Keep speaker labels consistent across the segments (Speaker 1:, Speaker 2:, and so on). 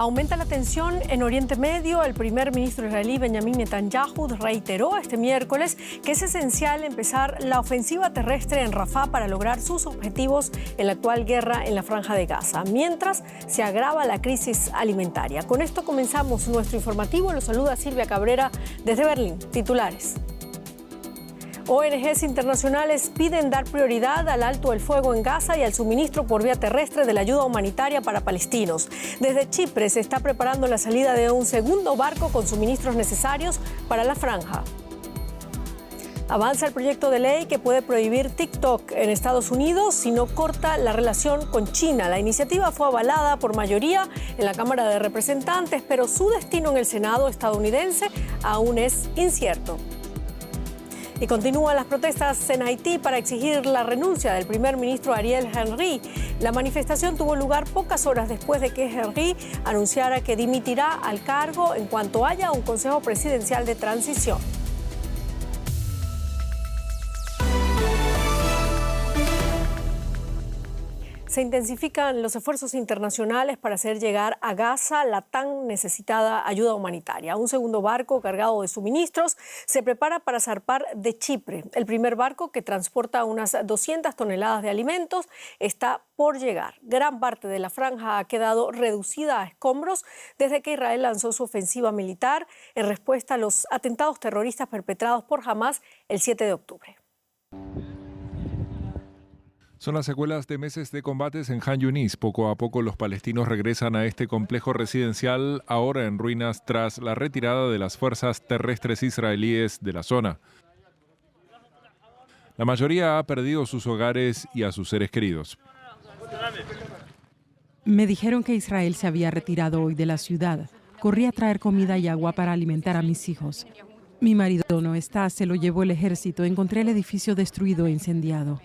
Speaker 1: Aumenta la tensión en Oriente Medio. El primer ministro israelí Benjamin Netanyahu reiteró este miércoles que es esencial empezar la ofensiva terrestre en Rafah para lograr sus objetivos en la actual guerra en la Franja de Gaza, mientras se agrava la crisis alimentaria. Con esto comenzamos nuestro informativo. Los saluda Silvia Cabrera desde Berlín. Titulares. ONGs internacionales piden dar prioridad al alto el fuego en Gaza y al suministro por vía terrestre de la ayuda humanitaria para palestinos. Desde Chipre se está preparando la salida de un segundo barco con suministros necesarios para la franja. Avanza el proyecto de ley que puede prohibir TikTok en Estados Unidos si no corta la relación con China. La iniciativa fue avalada por mayoría en la Cámara de Representantes, pero su destino en el Senado estadounidense aún es incierto. Y continúan las protestas en Haití para exigir la renuncia del primer ministro Ariel Henry. La manifestación tuvo lugar pocas horas después de que Henry anunciara que dimitirá al cargo en cuanto haya un consejo presidencial de transición. Se intensifican los esfuerzos internacionales para hacer llegar a Gaza la tan necesitada ayuda humanitaria. Un segundo barco cargado de suministros se prepara para zarpar de Chipre. El primer barco, que transporta unas 200 toneladas de alimentos, está por llegar. Gran parte de la franja ha quedado reducida a escombros desde que Israel lanzó su ofensiva militar en respuesta a los atentados terroristas perpetrados por Hamás el 7 de octubre.
Speaker 2: Son las secuelas de meses de combates en Han Yunis. Poco a poco los palestinos regresan a este complejo residencial, ahora en ruinas tras la retirada de las fuerzas terrestres israelíes de la zona. La mayoría ha perdido sus hogares y a sus seres queridos.
Speaker 3: Me dijeron que Israel se había retirado hoy de la ciudad. Corrí a traer comida y agua para alimentar a mis hijos. Mi marido no está, se lo llevó el ejército. Encontré el edificio destruido e incendiado.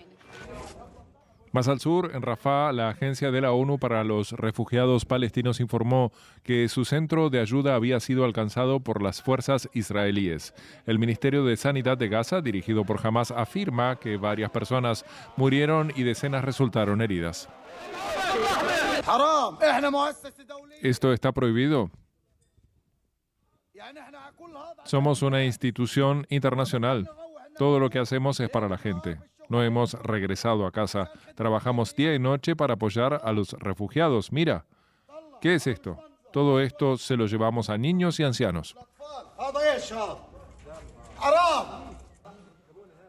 Speaker 2: Más al sur, en Rafah, la Agencia de la ONU para los Refugiados Palestinos informó que su centro de ayuda había sido alcanzado por las fuerzas israelíes. El Ministerio de Sanidad de Gaza, dirigido por Hamás, afirma que varias personas murieron y decenas resultaron heridas. ¿Esto está prohibido? Somos una institución internacional. Todo lo que hacemos es para la gente. No hemos regresado a casa. Trabajamos día y noche para apoyar a los refugiados. Mira, ¿qué es esto? Todo esto se lo llevamos a niños y ancianos.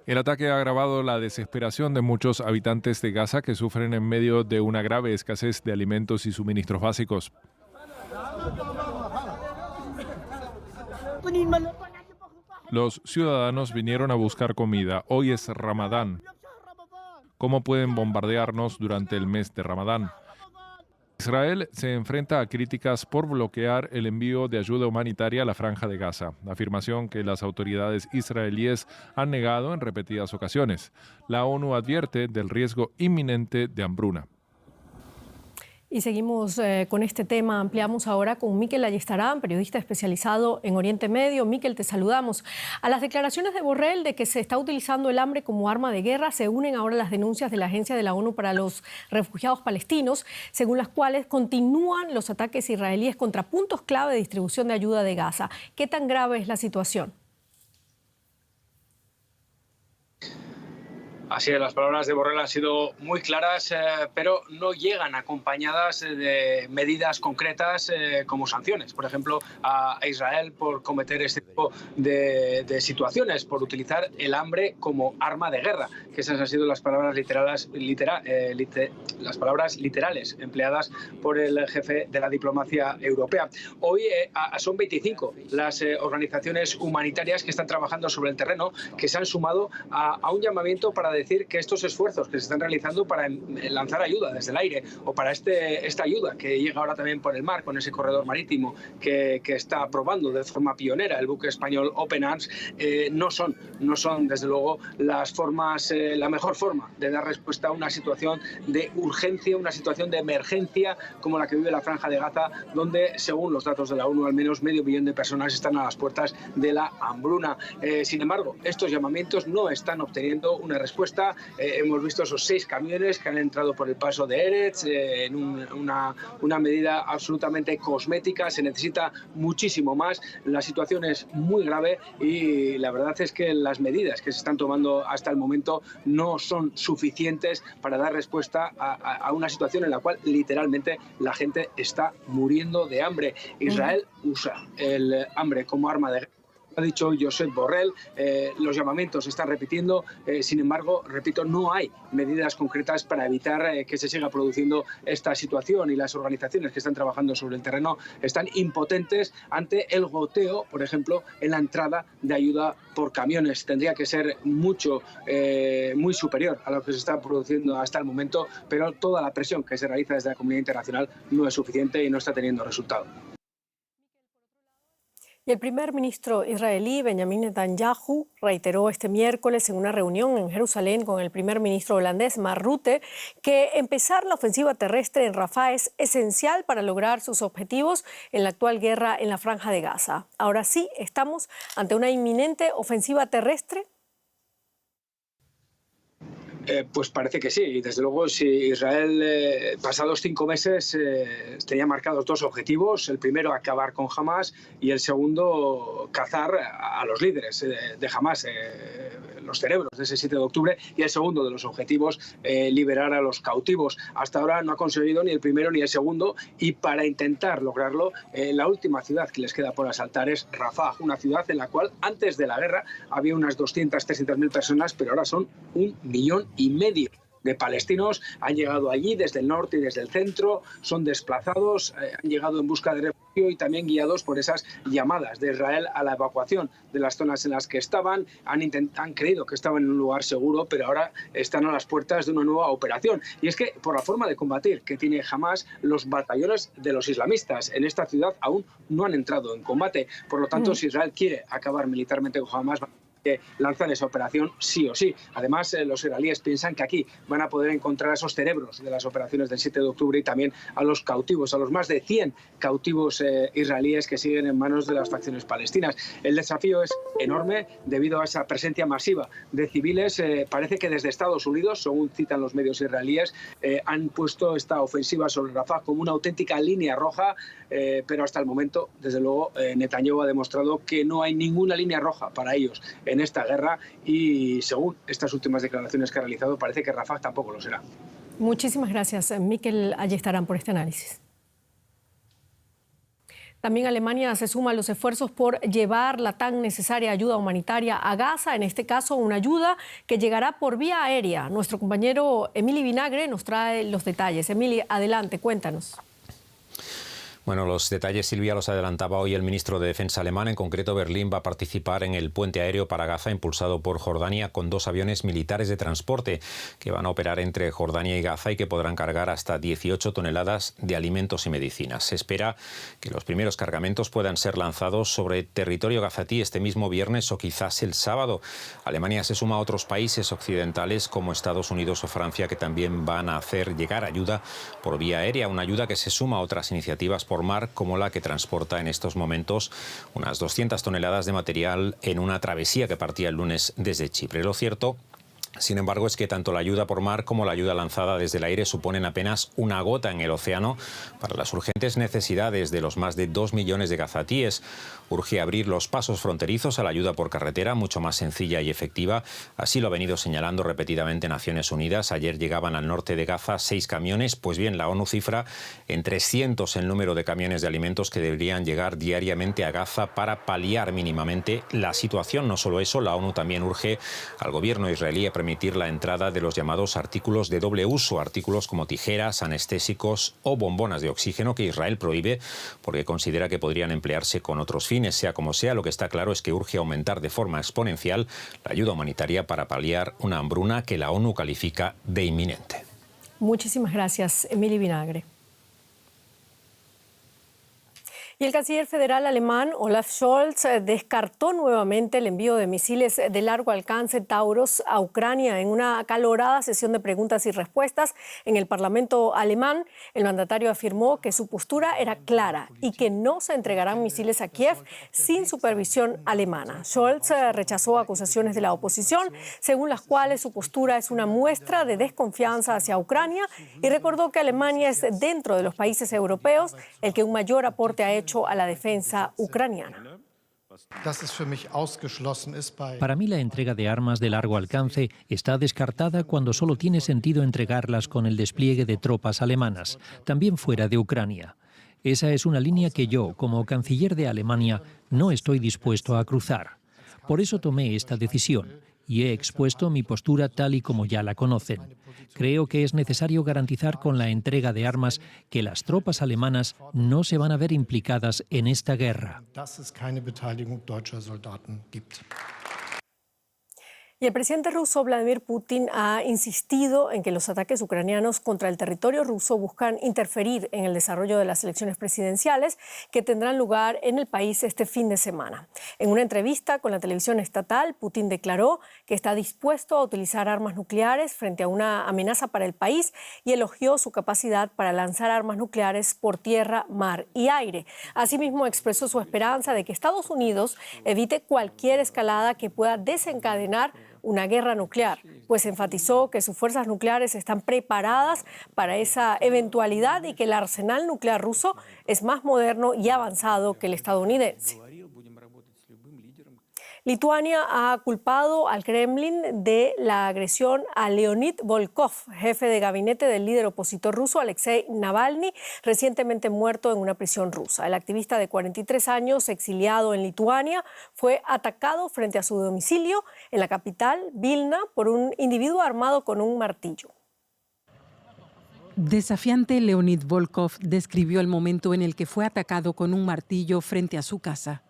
Speaker 2: El ataque ha agravado la desesperación de muchos habitantes de Gaza que sufren en medio de una grave escasez de alimentos y suministros básicos. Los ciudadanos vinieron a buscar comida. Hoy es Ramadán. ¿Cómo pueden bombardearnos durante el mes de Ramadán? Israel se enfrenta a críticas por bloquear el envío de ayuda humanitaria a la Franja de Gaza, afirmación que las autoridades israelíes han negado en repetidas ocasiones. La ONU advierte del riesgo inminente de hambruna.
Speaker 1: Y seguimos con este tema. Ampliamos ahora con Miquel Ayestarán, periodista especializado en Oriente Medio. Miquel, te saludamos. A las declaraciones de Borrell de que se está utilizando el hambre como arma de guerra se unen ahora las denuncias de la Agencia de la ONU para los Refugiados Palestinos, según las cuales continúan los ataques israelíes contra puntos clave de distribución de ayuda de Gaza. ¿Qué tan grave es la situación?
Speaker 4: Así es, las palabras de Borrell han sido muy claras, pero no llegan acompañadas de medidas concretas como sanciones, por ejemplo, a Israel por cometer este tipo de situaciones, por utilizar el hambre como arma de guerra, que esas han sido las palabras literales empleadas por el jefe de la diplomacia europea. Hoy son 25 las organizaciones humanitarias que están trabajando sobre el terreno, que se han sumado a un llamamiento para decir que estos esfuerzos que se están realizando para lanzar ayuda desde el aire o para esta ayuda que llega ahora también por el mar con ese corredor marítimo que está probando de forma pionera el buque español Open Arms, no son desde luego la mejor forma de dar respuesta a una situación de urgencia, una situación de emergencia como la que vive la Franja de Gaza, donde según los datos de la ONU al menos medio millón de personas están a las puertas de la hambruna. Sin embargo, estos llamamientos no están obteniendo una respuesta respuesta. Hemos visto esos 6 camiones que han entrado por el paso de Erez en una medida absolutamente cosmética. Se necesita muchísimo más. La situación es muy grave y la verdad es que las medidas que se están tomando hasta el momento no son suficientes para dar respuesta a una situación en la cual literalmente la gente está muriendo de hambre. Israel usa el hambre como arma de guerra. Ha dicho Josep Borrell, los llamamientos se están repitiendo, sin embargo, repito, no hay medidas concretas para evitar que se siga produciendo esta situación y las organizaciones que están trabajando sobre el terreno están impotentes ante el goteo, por ejemplo, en la entrada de ayuda por camiones. Tendría que ser muy superior a lo que se está produciendo hasta el momento, pero toda la presión que se realiza desde la comunidad internacional no es suficiente y no está teniendo resultado.
Speaker 1: Y el primer ministro israelí, Benjamin Netanyahu, reiteró este miércoles en una reunión en Jerusalén con el primer ministro holandés, Mark Rutte, que empezar la ofensiva terrestre en Rafah es esencial para lograr sus objetivos en la actual guerra en la Franja de Gaza. Ahora sí, ¿estamos ante una inminente ofensiva terrestre?
Speaker 4: Pues parece que sí. Y desde luego, si Israel, pasados 5 meses, tenía marcados 2 objetivos. El primero, acabar con Hamas, y el segundo, cazar a los líderes de Hamas, los cerebros de ese 7 de octubre. Y el segundo de los objetivos, liberar a los cautivos. Hasta ahora no ha conseguido ni el primero ni el segundo. Y para intentar lograrlo, la última ciudad que les queda por asaltar es Rafah, una ciudad en la cual antes de la guerra había unas 200-300.000 personas, pero ahora son 1,5 millones de palestinos. Han llegado allí desde el norte y desde el centro, son desplazados, han llegado en busca de refugio y también guiados por esas llamadas de Israel a la evacuación de las zonas en las que estaban. Han creído que estaban en un lugar seguro, pero ahora están a las puertas de una nueva operación. Y es que por la forma de combatir que tiene Hamas, los batallones de los islamistas en esta ciudad aún no han entrado en combate. Por lo tanto, si Israel quiere acabar militarmente con Hamas, lanzan esa operación sí o sí. Además, los israelíes piensan que aquí van a poder encontrar a esos cerebros de las operaciones del 7 de octubre y también a los cautivos, a los más de 100 cautivos israelíes que siguen en manos de las facciones palestinas. El desafío es enorme debido a esa presencia masiva de civiles. Parece que desde Estados Unidos, según citan los medios israelíes, han puesto esta ofensiva sobre Rafah como una auténtica línea roja, pero hasta el momento, desde luego, Netanyahu ha demostrado que no hay ninguna línea roja para ellos en esta guerra, y según estas últimas declaraciones que ha realizado, parece que Rafah tampoco lo será.
Speaker 1: Muchísimas gracias, Miquel Ayestarán, por este análisis. También Alemania se suma a los esfuerzos por llevar la tan necesaria ayuda humanitaria a Gaza, en este caso una ayuda que llegará por vía aérea. Nuestro compañero Emily Vinagre nos trae los detalles. Emily, adelante, cuéntanos.
Speaker 5: Bueno, los detalles, Silvia, los adelantaba hoy el ministro de Defensa alemán. En concreto, Berlín va a participar en el puente aéreo para Gaza impulsado por Jordania con 2 aviones militares de transporte que van a operar entre Jordania y Gaza y que podrán cargar hasta 18 toneladas de alimentos y medicinas. Se espera que los primeros cargamentos puedan ser lanzados sobre territorio gazatí este mismo viernes o quizás el sábado. Alemania se suma a otros países occidentales como Estados Unidos o Francia que también van a hacer llegar ayuda por vía aérea, una ayuda que se suma a otras iniciativas por mar, como la que transporta en estos momentos unas 200 toneladas de material en una travesía que partía el lunes desde Chipre. Lo cierto, sin embargo, es que tanto la ayuda por mar como la ayuda lanzada desde el aire suponen apenas una gota en el océano para las urgentes necesidades de los más de 2 millones de gazatíes. Urge abrir los pasos fronterizos a la ayuda por carretera, mucho más sencilla y efectiva. Así lo ha venido señalando repetidamente Naciones Unidas. Ayer llegaban al norte de Gaza 6 camiones. Pues bien, la ONU cifra en 300 el número de camiones de alimentos que deberían llegar diariamente a Gaza para paliar mínimamente la situación. No solo eso, la ONU también urge al gobierno israelí a permitir la entrada de los llamados artículos de doble uso, artículos como tijeras, anestésicos o bombonas de oxígeno que Israel prohíbe porque considera que podrían emplearse con otros fines. Sea como sea, lo que está claro es que urge aumentar de forma exponencial la ayuda humanitaria para paliar una hambruna que la ONU califica de inminente.
Speaker 1: Muchísimas gracias, Emily Vinagre. Y el canciller federal alemán Olaf Scholz descartó nuevamente el envío de misiles de largo alcance Taurus a Ucrania en una acalorada sesión de preguntas y respuestas en el Parlamento alemán. El mandatario afirmó que su postura era clara y que no se entregarán misiles a Kiev sin supervisión alemana. Scholz rechazó acusaciones de la oposición, según las cuales su postura es una muestra de desconfianza hacia Ucrania, y recordó que Alemania es, dentro de los países europeos, el que un mayor aporte ha hecho a la defensa ucraniana.
Speaker 6: Para mí, la entrega de armas de largo alcance está descartada cuando solo tiene sentido entregarlas con el despliegue de tropas alemanas, también fuera de Ucrania. Esa es una línea que yo, como canciller de Alemania, no estoy dispuesto a cruzar. Por eso tomé esta decisión y he expuesto mi postura tal y como ya la conocen. Creo que es necesario garantizar con la entrega de armas que las tropas alemanas no se van a ver implicadas en esta guerra.
Speaker 1: Y el presidente ruso Vladimir Putin ha insistido en que los ataques ucranianos contra el territorio ruso buscan interferir en el desarrollo de las elecciones presidenciales que tendrán lugar en el país este fin de semana. En una entrevista con la televisión estatal, Putin declaró que está dispuesto a utilizar armas nucleares frente a una amenaza para el país y elogió su capacidad para lanzar armas nucleares por tierra, mar y aire. Asimismo, expresó su esperanza de que Estados Unidos evite cualquier escalada que pueda desencadenar una guerra nuclear, pues enfatizó que sus fuerzas nucleares están preparadas para esa eventualidad y que el arsenal nuclear ruso es más moderno y avanzado que el estadounidense. Lituania ha culpado al Kremlin de la agresión a Leonid Volkov, jefe de gabinete del líder opositor ruso Alexei Navalny, recientemente muerto en una prisión rusa. El activista de 43 años, exiliado en Lituania, fue atacado frente a su domicilio en la capital, Vilna, por un individuo armado con un martillo.
Speaker 3: Desafiante, Leonid Volkov describió el momento en el que fue atacado con un martillo frente a su casa.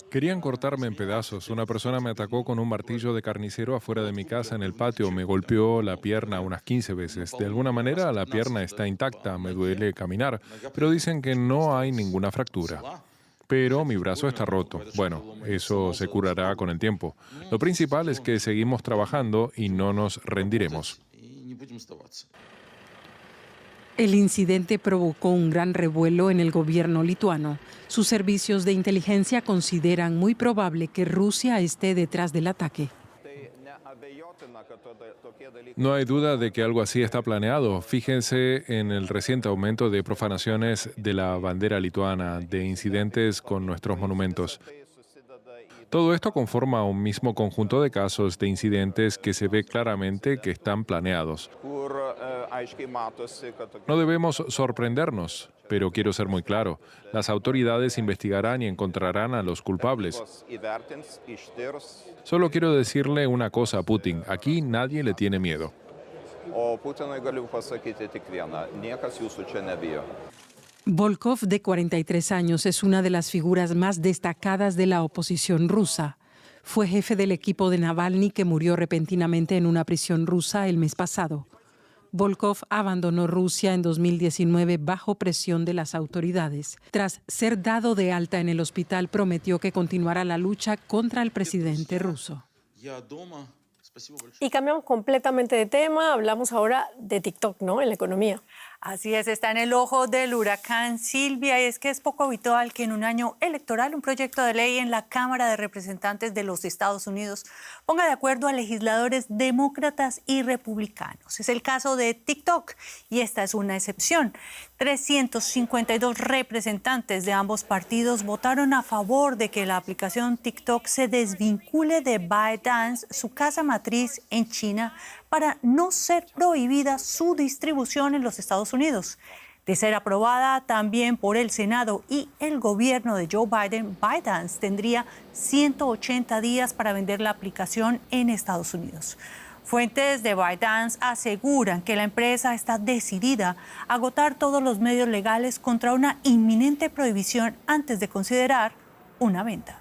Speaker 2: Querían cortarme en pedazos. Una persona me atacó con un martillo de carnicero afuera de mi casa en el patio. Me golpeó la pierna unas 15 veces. De alguna manera la pierna está intacta, me duele caminar, pero dicen que no hay ninguna fractura. Pero mi brazo está roto. Bueno, eso se curará con el tiempo. Lo principal es que seguimos trabajando y no nos rendiremos.
Speaker 3: El incidente provocó un gran revuelo en el gobierno lituano. Sus servicios de inteligencia consideran muy probable que Rusia esté detrás del ataque.
Speaker 2: No hay duda de que algo así está planeado. Fíjense en el reciente aumento de profanaciones de la bandera lituana, de incidentes con nuestros monumentos. Todo esto conforma un mismo conjunto de casos de incidentes que se ve claramente que están planeados. No debemos sorprendernos, pero quiero ser muy claro. Las autoridades investigarán y encontrarán a los culpables. Solo quiero decirle una cosa a Putin. Aquí nadie le tiene miedo.
Speaker 3: Volkov, de 43 años, es una de las figuras más destacadas de la oposición rusa. Fue jefe del equipo de Navalny, que murió repentinamente en una prisión rusa el mes pasado. Volkov abandonó Rusia en 2019 bajo presión de las autoridades. Tras ser dado de alta en el hospital, prometió que continuará la lucha contra el presidente ruso.
Speaker 1: Y cambiamos completamente de tema, hablamos ahora de TikTok, ¿no?, en la economía.
Speaker 7: Así es, está en el ojo del huracán Silvia, y es que es poco habitual que en un año electoral un proyecto de ley en la Cámara de Representantes de los Estados Unidos ponga de acuerdo a legisladores demócratas y republicanos. Es el caso de TikTok y esta es una excepción. 352 representantes de ambos partidos votaron a favor de que la aplicación TikTok se desvincule de ByteDance, su casa matriz en China, para no ser prohibida su distribución en los Estados Unidos. De ser aprobada también por el Senado y el gobierno de Joe Biden, ByteDance tendría 180 días para vender la aplicación en Estados Unidos. Fuentes de ByteDance aseguran que la empresa está decidida a agotar todos los medios legales contra una inminente prohibición antes de considerar una venta.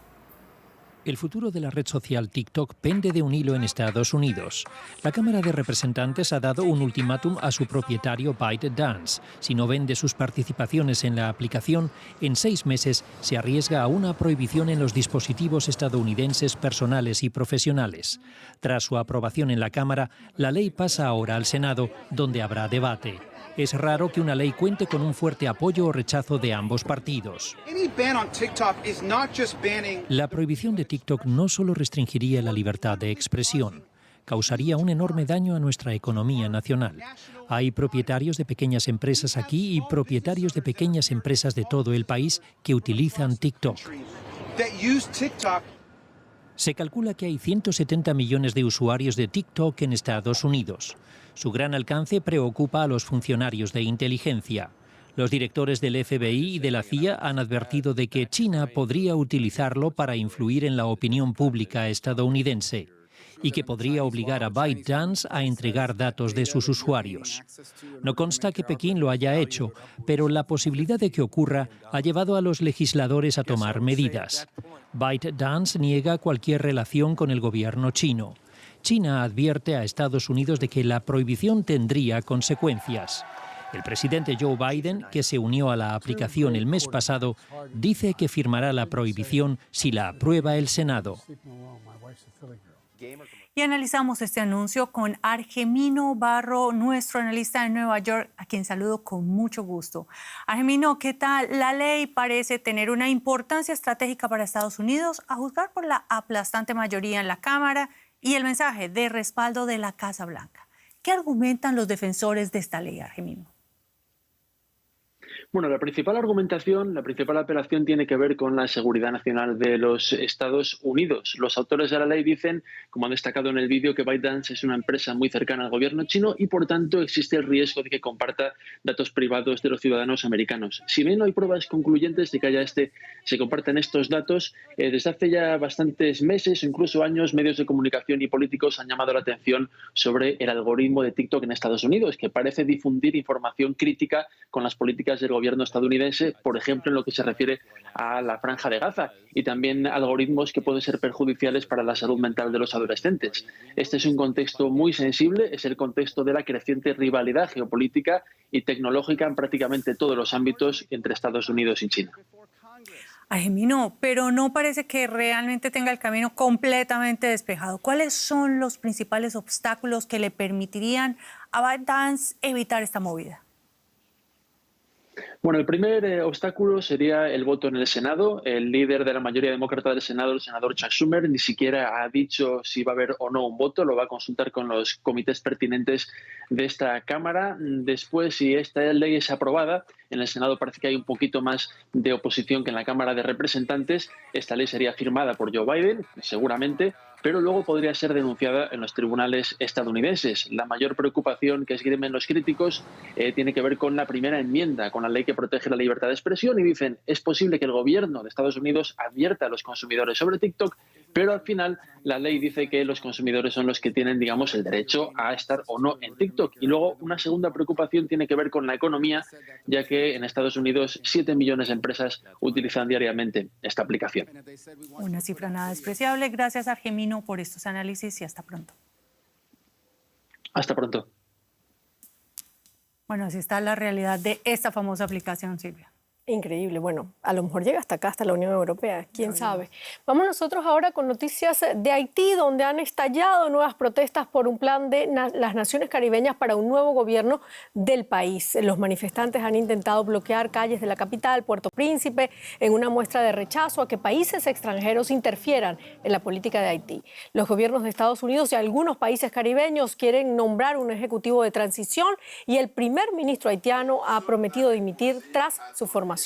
Speaker 6: El futuro de la red social TikTok pende de un hilo en Estados Unidos. La Cámara de Representantes ha dado un ultimátum a su propietario ByteDance. Si no vende sus participaciones en la aplicación, en 6 meses se arriesga a una prohibición en los dispositivos estadounidenses personales y profesionales. Tras su aprobación en la Cámara, la ley pasa ahora al Senado, donde habrá debate. Es raro que una ley cuente con un fuerte apoyo o rechazo de ambos partidos. La prohibición de TikTok no solo restringiría la libertad de expresión, causaría un enorme daño a nuestra economía nacional. Hay propietarios de pequeñas empresas aquí y propietarios de pequeñas empresas de todo el país que utilizan TikTok. Se calcula que hay 170 millones de usuarios de TikTok en Estados Unidos. Su gran alcance preocupa a los funcionarios de inteligencia. Los directores del FBI y de la CIA han advertido de que China podría utilizarlo para influir en la opinión pública estadounidense y que podría obligar a ByteDance a entregar datos de sus usuarios. No consta que Pekín lo haya hecho, pero la posibilidad de que ocurra ha llevado a los legisladores a tomar medidas. ByteDance niega cualquier relación con el gobierno chino. China advierte a Estados Unidos de que la prohibición tendría consecuencias. El presidente Joe Biden, que se unió a la aplicación el mes pasado, dice que firmará la prohibición si la aprueba el Senado.
Speaker 7: Y analizamos este anuncio con Argemino Barro, nuestro analista en Nueva York, a quien saludo con mucho gusto. Argemino, ¿qué tal? La ley parece tener una importancia estratégica para Estados Unidos, a juzgar por la aplastante mayoría en la Cámara y el mensaje de respaldo de la Casa Blanca. ¿Qué argumentan los defensores de esta ley, Argemino?
Speaker 8: Bueno, la principal argumentación, la principal apelación tiene que ver con la seguridad nacional de los Estados Unidos. Los autores de la ley dicen, como han destacado en el vídeo, que ByteDance es una empresa muy cercana al gobierno chino y, por tanto, existe el riesgo de que comparta datos privados de los ciudadanos americanos. Si bien no hay pruebas concluyentes de que se compartan estos datos, desde hace ya bastantes meses o incluso años, medios de comunicación y políticos han llamado la atención sobre el algoritmo de TikTok en Estados Unidos, que parece difundir información crítica con las políticas del gobierno estadounidense, por ejemplo, en lo que se refiere a la Franja de Gaza, y también algoritmos que pueden ser perjudiciales para la salud mental de los adolescentes. Este es un contexto muy sensible, es el contexto de la creciente rivalidad geopolítica y tecnológica en prácticamente todos los ámbitos entre Estados Unidos y China.
Speaker 7: Argemino, pero no parece que realmente tenga el camino completamente despejado. ¿Cuáles son los principales obstáculos que le permitirían a ByteDance evitar esta movida?
Speaker 8: Bueno, el primer obstáculo sería el voto en el Senado. El líder de la mayoría demócrata del Senado, el senador Chuck Schumer, ni siquiera ha dicho si va a haber o no un voto. Lo va a consultar con los comités pertinentes de esta Cámara. Después, si esta ley es aprobada, en el Senado parece que hay un poquito más de oposición que en la Cámara de Representantes. Esta ley sería firmada por Joe Biden, seguramente, pero luego podría ser denunciada en los tribunales estadounidenses. La mayor preocupación que esgrimen los críticos tiene que ver con la primera enmienda, con la ley que protege la libertad de expresión, y dicen es posible que el gobierno de Estados Unidos advierta a los consumidores sobre TikTok, pero al final la ley dice que los consumidores son los que tienen, digamos, el derecho a estar o no en TikTok. Y luego una segunda preocupación tiene que ver con la economía, ya que en Estados Unidos 7 millones de empresas utilizan diariamente esta aplicación.
Speaker 7: Una cifra nada despreciable. Gracias, Argemino, por estos análisis y hasta pronto.
Speaker 8: Hasta pronto.
Speaker 7: Bueno, así está la realidad de esta famosa aplicación, Silvia.
Speaker 1: Increíble. Bueno, a lo mejor llega hasta acá, hasta la Unión Europea, quién sabe. Vamos nosotros ahora con noticias de Haití, donde han estallado nuevas protestas por un plan de las naciones caribeñas para un nuevo gobierno del país. Los manifestantes han intentado bloquear calles de la capital, Puerto Príncipe, en una muestra de rechazo a que países extranjeros interfieran en la política de Haití. Los gobiernos de Estados Unidos y algunos países caribeños quieren nombrar un ejecutivo de transición y el primer ministro haitiano ha prometido dimitir tras su formación.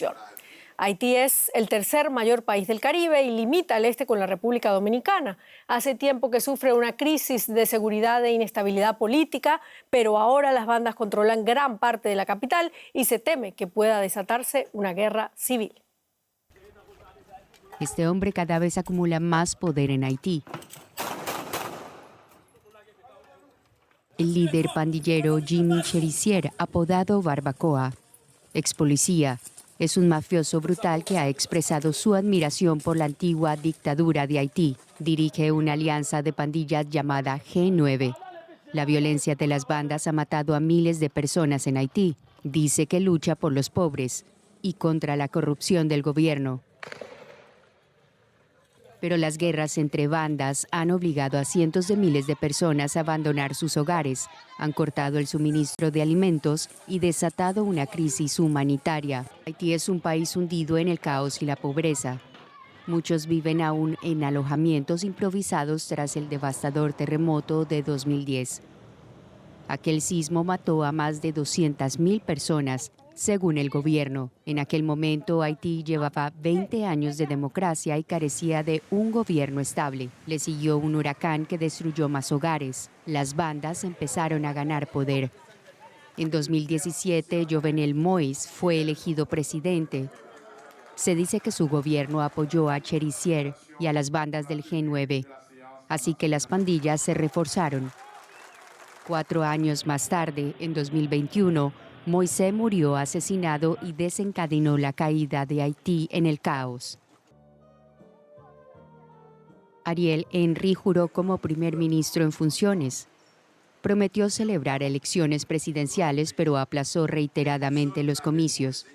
Speaker 1: Haití es el tercer mayor país del Caribe y limita al este con la República Dominicana. Hace tiempo que sufre una crisis de seguridad e inestabilidad política, pero ahora las bandas controlan gran parte de la capital y se teme que pueda desatarse una guerra civil.
Speaker 9: Este hombre cada vez acumula más poder en Haití. El líder pandillero Jimmy Cherizier, apodado Barbacoa, ex policía, Es un mafioso brutal que ha expresado su admiración por la antigua dictadura de Haití. Dirige una alianza de pandillas llamada G9. La violencia de las bandas ha matado a miles de personas en Haití. Dice que lucha por los pobres y contra la corrupción del gobierno. Pero las guerras entre bandas han obligado a cientos de miles de personas a abandonar sus hogares, han cortado el suministro de alimentos y desatado una crisis humanitaria. Haití es un país hundido en el caos y la pobreza. Muchos viven aún en alojamientos improvisados tras el devastador terremoto de 2010. Aquel sismo mató a más de 200.000 personas, según el gobierno. En aquel momento, Haití llevaba 20 años de democracia y carecía de un gobierno estable. Le siguió un huracán que destruyó más hogares. Las bandas empezaron a ganar poder. En 2017, Jovenel Moïse fue elegido presidente. Se dice que su gobierno apoyó a Cherizier y a las bandas del G9, así que las pandillas se reforzaron. 4 años más tarde, en 2021, Moïse murió asesinado y desencadenó la caída de Haití en el caos. Ariel Henry juró como primer ministro en funciones. Prometió celebrar elecciones presidenciales, pero aplazó reiteradamente los comicios.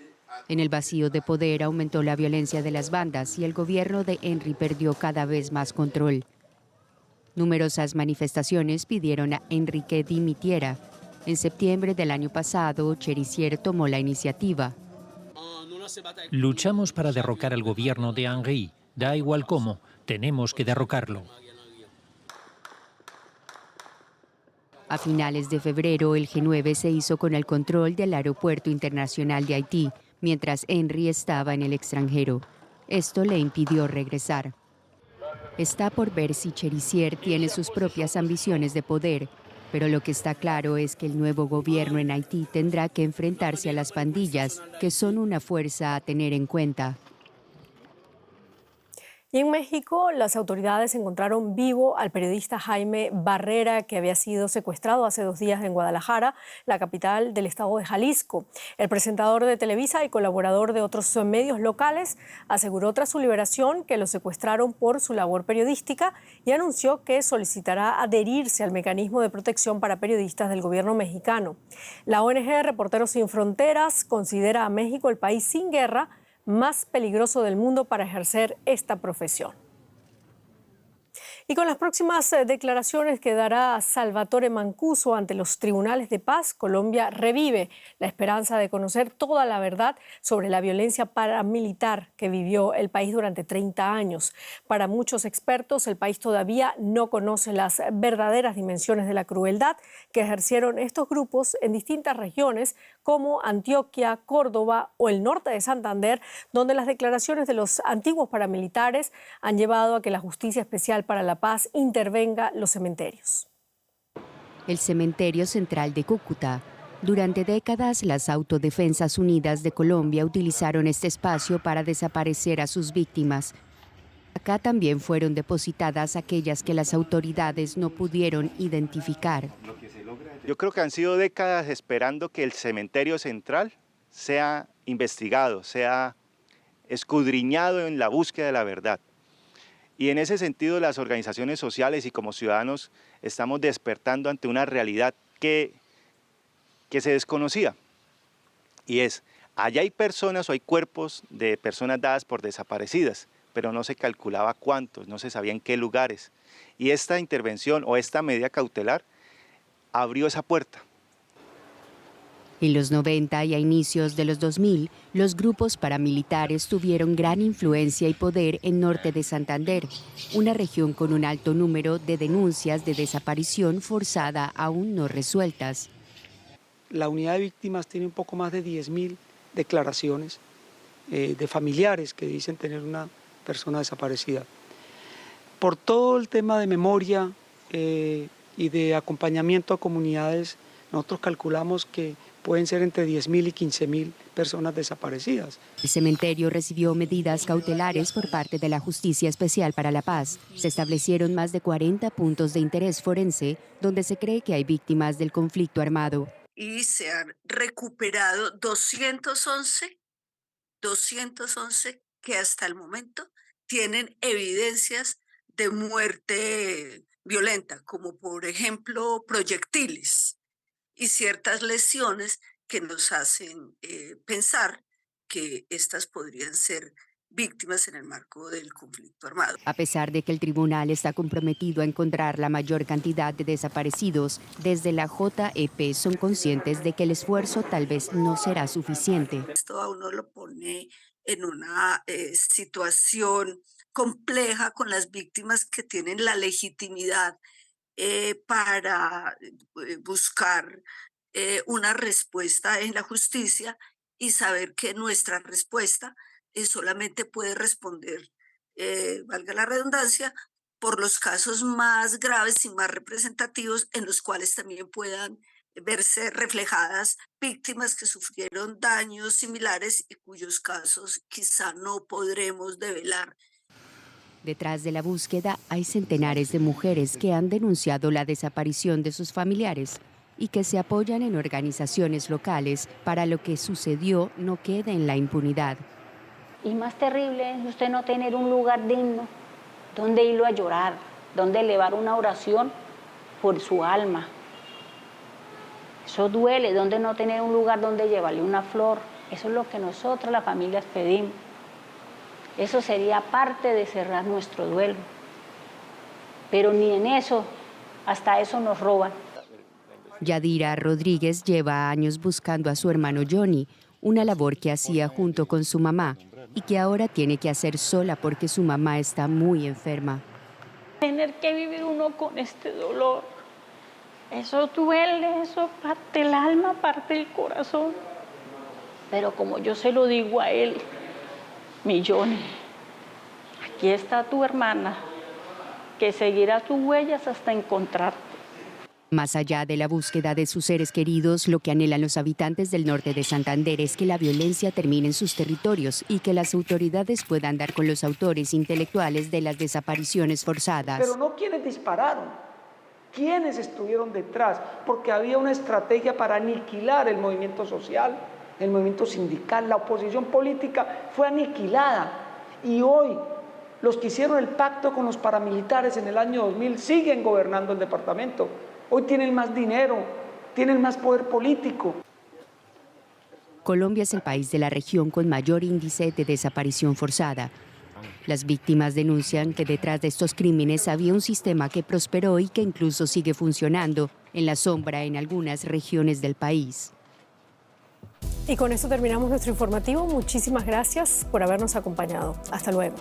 Speaker 9: En el vacío de poder aumentó la violencia de las bandas y el gobierno de Henry perdió cada vez más control. Numerosas manifestaciones pidieron a Henry que dimitiera. En septiembre del año pasado, Cherizier tomó la iniciativa.
Speaker 6: Luchamos para derrocar al gobierno de Henry. Da igual cómo, tenemos que derrocarlo.
Speaker 9: A finales de febrero, el G9 se hizo con el control del aeropuerto internacional de Haití, mientras Henry estaba en el extranjero. Esto le impidió regresar. Está por ver si Cherizier tiene sus propias ambiciones de poder, pero lo que está claro es que el nuevo gobierno en Haití tendrá que enfrentarse a las pandillas, que son una fuerza a tener en cuenta.
Speaker 1: Y en México, las autoridades encontraron vivo al periodista Jaime Barrera, que había sido secuestrado hace 2 días en Guadalajara, la capital del estado de Jalisco. El presentador de Televisa y colaborador de otros medios locales aseguró tras su liberación que lo secuestraron por su labor periodística y anunció que solicitará adherirse al mecanismo de protección para periodistas del gobierno mexicano. La ONG Reporteros Sin Fronteras considera a México el país sin guerra más peligroso del mundo para ejercer esta profesión. Y con las próximas declaraciones que dará Salvatore Mancuso ante los tribunales de paz, Colombia revive la esperanza de conocer toda la verdad sobre la violencia paramilitar que vivió el país durante 30 años. Para muchos expertos, el país todavía no conoce las verdaderas dimensiones de la crueldad que ejercieron estos grupos en distintas regiones como Antioquia, Córdoba o el norte de Santander, donde las declaraciones de los antiguos paramilitares han llevado a que la Justicia Especial para la Paz intervenga los cementerios.
Speaker 9: El cementerio central de Cúcuta. Durante décadas, las Autodefensas Unidas de Colombia utilizaron este espacio para desaparecer a sus víctimas. Acá también fueron depositadas aquellas que las autoridades no pudieron identificar.
Speaker 10: Yo creo que han sido décadas esperando que el cementerio central sea investigado, sea escudriñado en la búsqueda de la verdad. Y en ese sentido, las organizaciones sociales y como ciudadanos estamos despertando ante una realidad que se desconocía. Y es, allá hay personas o hay cuerpos de personas dadas por desaparecidas, pero no se calculaba cuántos, no se sabía en qué lugares. Y esta intervención o esta medida cautelar abrió esa puerta.
Speaker 9: En los 90 y a inicios de los 2000, los grupos paramilitares tuvieron gran influencia y poder en norte de Santander, una región con un alto número de denuncias de desaparición forzada aún no resueltas.
Speaker 11: La unidad de víctimas tiene un poco más de 10.000 declaraciones de familiares que dicen tener una persona desaparecida. Por todo el tema de memoria y de acompañamiento a comunidades, nosotros calculamos que pueden ser entre 10.000 y 15.000 personas desaparecidas.
Speaker 9: El cementerio recibió medidas cautelares por parte de la Justicia Especial para la Paz. Se establecieron más de 40 puntos de interés forense donde se cree que hay víctimas del conflicto armado.
Speaker 12: Y se han recuperado 211 211 que hasta el momento tienen evidencias de muerte violenta, como por ejemplo proyectiles y ciertas lesiones que nos hacen pensar que estas podrían ser víctimas en el marco del conflicto armado.
Speaker 9: A pesar de que el tribunal está comprometido a encontrar la mayor cantidad de desaparecidos, desde la JEP son conscientes de que el esfuerzo tal vez no será suficiente.
Speaker 12: Esto a uno lo pone en una situación compleja con las víctimas que tienen la legitimidad para buscar una respuesta en la justicia y saber que nuestra respuesta solamente puede responder, valga la redundancia, por los casos más graves y más representativos en los cuales también puedan verse reflejadas víctimas que sufrieron daños similares y cuyos casos quizá no podremos develar.
Speaker 9: Detrás de la búsqueda hay centenares de mujeres que han denunciado la desaparición de sus familiares y que se apoyan en organizaciones locales para lo que sucedió no quede en la impunidad.
Speaker 13: Y más terrible es usted no tener un lugar digno donde irlo a llorar, donde elevar una oración por su alma. Eso duele, donde no tener un lugar donde llevarle una flor. Eso es lo que nosotros, las familias, pedimos. Eso sería parte de cerrar nuestro duelo. Pero ni en eso, hasta eso nos roban.
Speaker 9: Yadira Rodríguez lleva años buscando a su hermano Johnny, una labor que hacía junto con su mamá y que ahora tiene que hacer sola porque su mamá está muy enferma.
Speaker 13: Tener que vivir uno con este dolor, eso duele, eso parte el alma, parte el corazón. Pero como yo se lo digo a él, mi Johnny, aquí está tu hermana, que seguirá tus huellas hasta encontrarte.
Speaker 9: Más allá de la búsqueda de sus seres queridos, lo que anhelan los habitantes del norte de Santander es que la violencia termine en sus territorios y que las autoridades puedan dar con los autores intelectuales de las desapariciones forzadas.
Speaker 11: Pero no quienes dispararon, quienes estuvieron detrás, porque había una estrategia para aniquilar el movimiento social, el movimiento sindical, la oposición política fue aniquilada. Y hoy los que hicieron el pacto con los paramilitares en el año 2000 siguen gobernando el departamento. Hoy tienen más dinero, tienen más poder político.
Speaker 9: Colombia es el país de la región con mayor índice de desaparición forzada. Las víctimas denuncian que detrás de estos crímenes había un sistema que prosperó y que incluso sigue funcionando en la sombra en algunas regiones del país.
Speaker 1: Y con esto terminamos nuestro informativo. Muchísimas gracias por habernos acompañado. Hasta luego.